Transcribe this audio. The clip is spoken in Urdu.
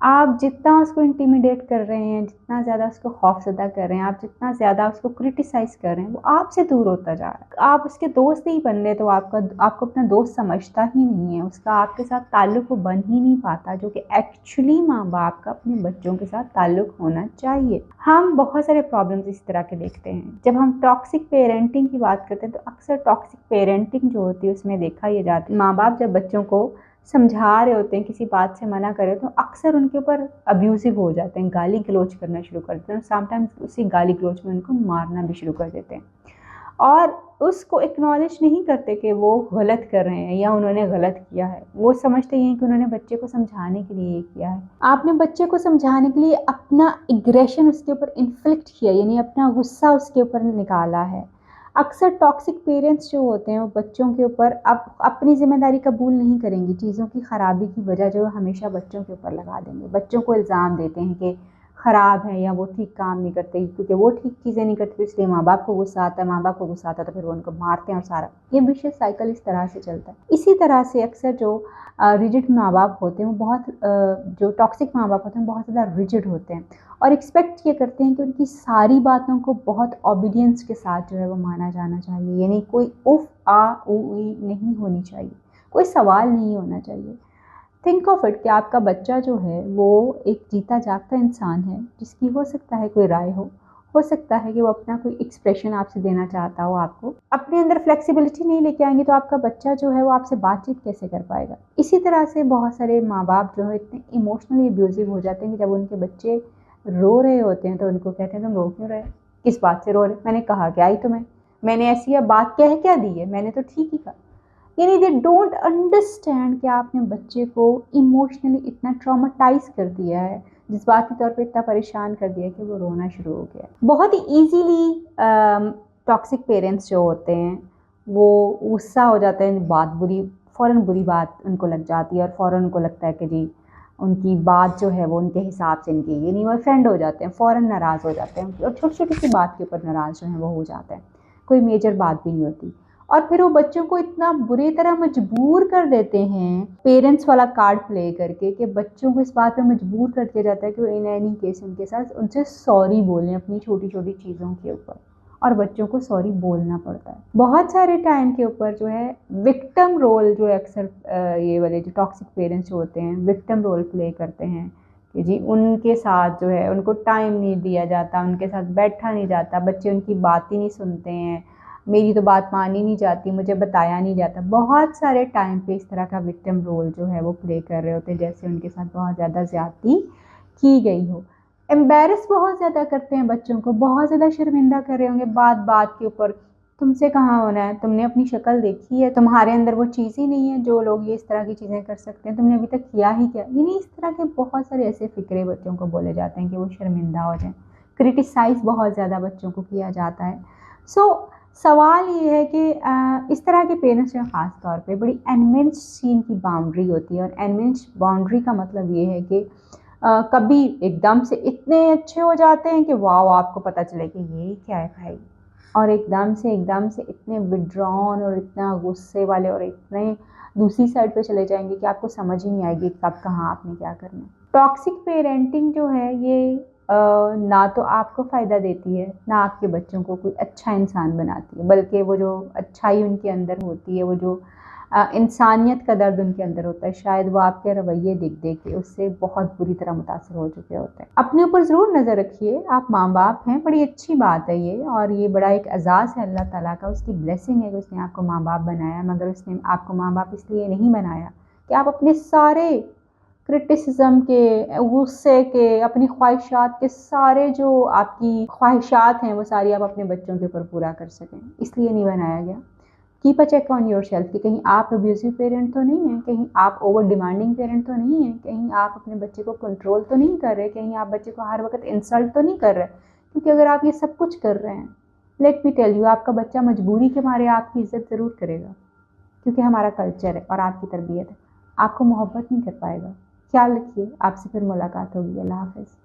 آپ جتنا اس کو انٹیمیڈیٹ کر رہے ہیں، جتنا زیادہ اس کو خوف زدہ کر رہے ہیں، آپ جتنا زیادہ اس کو کرٹیسائز کر رہے ہیں، وہ آپ سے دور ہوتا جا رہا ہے. آپ اس کے دوست نہیں بن رہے تو آپ کو اپنا دوست سمجھتا ہی نہیں ہے، اس کا آپ کے ساتھ تعلق وہ بن ہی نہیں پاتا، جو کہ ایکچولی ماں باپ کا اپنے بچوں کے ساتھ تعلق ہونا چاہیے. ہم بہت سارے پرابلمز اس طرح کے دیکھتے ہیں. جب ہم ٹاکسک پیرنٹنگ کی بات کرتے ہیں تو اکثر ٹاکسک پیرنٹنگ جو ہوتی ہے اس میں دیکھا یہ جاتا ہے ماں باپ جب بچوں کو سمجھا رہے ہوتے ہیں، کسی بات سے منع کرے تو اکثر ان کے اوپر ابیوزو ہو جاتے ہیں، گالی گلوچ کرنا شروع کر دیتے ہیں، اور سم ٹائمز اسی گالی گلوچ میں ان کو مارنا بھی شروع کر دیتے ہیں، اور اس کو اکنالج نہیں کرتے کہ وہ غلط کر رہے ہیں یا انہوں نے غلط کیا ہے. وہ سمجھتے ہیں کہ انہوں نے بچے کو سمجھانے کے لیے یہ کیا ہے. آپ نے بچے کو سمجھانے کے لیے اپنا ایگریشن اس کے اوپر انفلکٹ کیا، یعنی اپنا غصہ اس کے اوپر نکالا ہے. اکثر ٹاکسک پیرنٹس جو ہوتے ہیں وہ بچوں کے اوپر اپنی ذمہ داری قبول نہیں کریں گی، چیزوں کی خرابی کی وجہ جو ہمیشہ بچوں کے اوپر لگا دیں گے. بچوں کو الزام دیتے ہیں کہ خراب ہے یا وہ ٹھیک کام نہیں کرتے، کیونکہ وہ ٹھیک چیزیں نہیں کرتے اس لیے ماں باپ کو غصہ آتا ہے، ماں باپ کو غصہ آتا ہے تو پھر وہ ان کو مارتے ہیں، اور سارا یہ ویشیس سائیکل اس طرح سے چلتا ہے. اسی طرح سے اکثر جو ریجڈ ماں باپ ہوتے ہیں وہ جو ٹاکسک ماں باپ ہوتے ہیں بہت زیادہ ریجڈ ہوتے ہیں، اور ایکسپیکٹ یہ کرتے ہیں کہ ان کی ساری باتوں کو بہت اوبیڈینس کے ساتھ جو ہے وہ مانا جانا چاہیے، یعنی کوئی اف آ او ای نہیں ہونی چاہیے، کوئی سوال نہیں ہونا چاہیے. تھنک آف اٹ کہ آپ کا بچہ جو ہے وہ ایک جیتا جاگتا انسان ہے، جس کی ہو سکتا ہے کوئی رائے ہو سکتا ہے کہ وہ اپنا کوئی ایکسپریشن آپ سے دینا چاہتا ہو. آپ کو اپنے اندر فلیکسیبلٹی نہیں لے کے آئیں گے تو آپ کا بچہ جو ہے وہ آپ سے بات چیت کیسے کر پائے گا. اسی طرح سے بہت سارے ماں باپ جو ہے اتنے ایموشنلی ابیوزو ہو جاتے ہیں کہ جب ان کے بچے رو رہے ہوتے ہیں تو ان کو کہتے ہیں تم رو کیوں رہے، کس بات سے رو رہے، میں نے کہا کیا ہی تمہیں، میں نے ایسی بات کہہ کیا دی ہے، میں نے تو ٹھیک ہی کہا. یعنی دے ڈونٹ انڈرسٹینڈ کہ آپ نے بچے کو ایموشنلی اتنا ٹراماٹائز کر دیا ہے، جذباتی طور پہ اتنا پریشان کر دیا کہ وہ رونا شروع ہو گیا. بہت ہی ایزیلی ٹاکسک پیرنٹس جو ہوتے ہیں وہ غصہ ہو جاتے ہیں، فوراً بری بات ان کو لگ جاتی ہے، اور فوراً ان کو لگتا ہے کہ جی ان کی بات جو ہے وہ ان کے حساب سے ان کی، یعنی وہ فرینڈ ہو جاتے ہیں، فوراً ناراض ہو جاتے ہیں، اور چھوٹی چھوٹی سی بات کے اوپر ناراض جو ہیں وہ ہو جاتے ہیں، کوئی میجر بات بھی نہیں ہوتی. اور پھر وہ بچوں کو اتنا بری طرح مجبور کر دیتے ہیں پیرنٹس والا کارڈ پلے کر کے، کہ بچوں کو اس بات پہ مجبور کر دیا جاتا ہے کہ وہ ان اینی کیس ان کے ساتھ ان سے سوری بولیں اپنی چھوٹی چھوٹی چیزوں کے اوپر، اور بچوں کو سوری بولنا پڑتا ہے. بہت سارے ٹائم کے اوپر جو ہے وکٹم رول جو اکثر یہ والے جو ٹاکسک پیرنٹس جو ہوتے ہیں وکٹم رول پلے کرتے ہیں، کہ جی ان کے ساتھ جو ہے ان کو ٹائم نہیں دیا جاتا، ان کے ساتھ بیٹھا نہیں جاتا، بچے ان کی بات ہی نہیں سنتے ہیں، میری تو بات مانی نہیں جاتی، مجھے بتایا نہیں جاتا. بہت سارے ٹائم پہ اس طرح کا وکٹم رول جو ہے وہ پلے کر رہے ہوتے ہیں، جیسے ان کے ساتھ بہت زیادہ زیادتی کی گئی ہو. امبیرس بہت زیادہ کرتے ہیں بچوں کو، بہت زیادہ شرمندہ کر رہے ہوں گے بات بات کے اوپر، تم سے کہاں ہونا ہے، تم نے اپنی شکل دیکھی ہے، تمہارے اندر وہ چیز ہی نہیں ہے جو لوگ یہ اس طرح کی چیزیں کر سکتے ہیں، تم نے ابھی تک کیا ہی کیا. یعنی اس طرح کے بہت سارے ایسے فکرے بچوں کو بولے جاتے ہیں کہ وہ شرمندہ ہو جائیں. کرٹیسائز بہت زیادہ بچوں کو کیا جاتا ہے. سوال یہ ہے کہ اس طرح کے پیرنٹس جو خاص طور پہ بڑی انمنس سین کی باؤنڈری ہوتی ہے، اور انمنس باؤنڈری کا مطلب یہ ہے کہ کبھی ایک دم سے اتنے اچھے ہو جاتے ہیں کہ واو آپ کو پتہ چلے کہ یہ کیا ہے بھائی، اور ایک دم سے اتنے وڈران اور اتنا غصے والے اور اتنے دوسری سائڈ پہ چلے جائیں گے کہ آپ کو سمجھ ہی نہیں آئے گی کب کہاں آپ نے کیا کرنا. ٹاکسک پیرنٹنگ جو ہے یہ نہ تو آپ کو فائدہ دیتی ہے، نہ آپ کے بچوں کو کوئی اچھا انسان بناتی ہے، بلکہ وہ جو اچھائی ان کے اندر ہوتی ہے، وہ جو انسانیت کا درد ان کے اندر ہوتا ہے، شاید وہ آپ کے رویے دیکھ کے اس سے بہت بری طرح متاثر ہو چکے ہوتے ہیں. اپنے اوپر ضرور نظر رکھیے، آپ ماں باپ ہیں، بڑی اچھی بات ہے یہ، اور یہ بڑا ایک اعزاز ہے اللہ تعالیٰ کا، اس کی بلیسنگ ہے کہ اس نے آپ کو ماں باپ بنایا، مگر اس نے آپ کو ماں باپ اس لیے نہیں بنایا کہ آپ اپنے سارے کرٹیسزم کے، غصے کے، اپنی خواہشات کے سارے جو آپ کی خواہشات ہیں وہ ساری آپ اپنے بچوں کے اوپر پورا کر سکیں. اس لیے نہیں بنایا گیا. Keep a check on your self کہ کہیں آپ ابیوزو پیرنٹ تو نہیں ہیں، کہیں آپ اوور ڈیمانڈنگ پیرنٹ تو نہیں ہیں، کہیں آپ اپنے بچے کو کنٹرول تو نہیں کر رہے، کہیں آپ بچے کو ہر وقت انسلٹ تو نہیں کر رہے. کیونکہ اگر آپ یہ سب کچھ کر رہے ہیں، لیٹ می ٹیل یو، آپ کا بچہ مجبوری کے مارے آپ کی عزت ضرور کرے گا، کیونکہ ہمارا کلچر ہے اور آپ کی تربیت ہے. آپ کو محبت نہیں کر پائے گا. خیال رکھیے، آپ سے پھر ملاقات ہوگی. اللہ حافظ.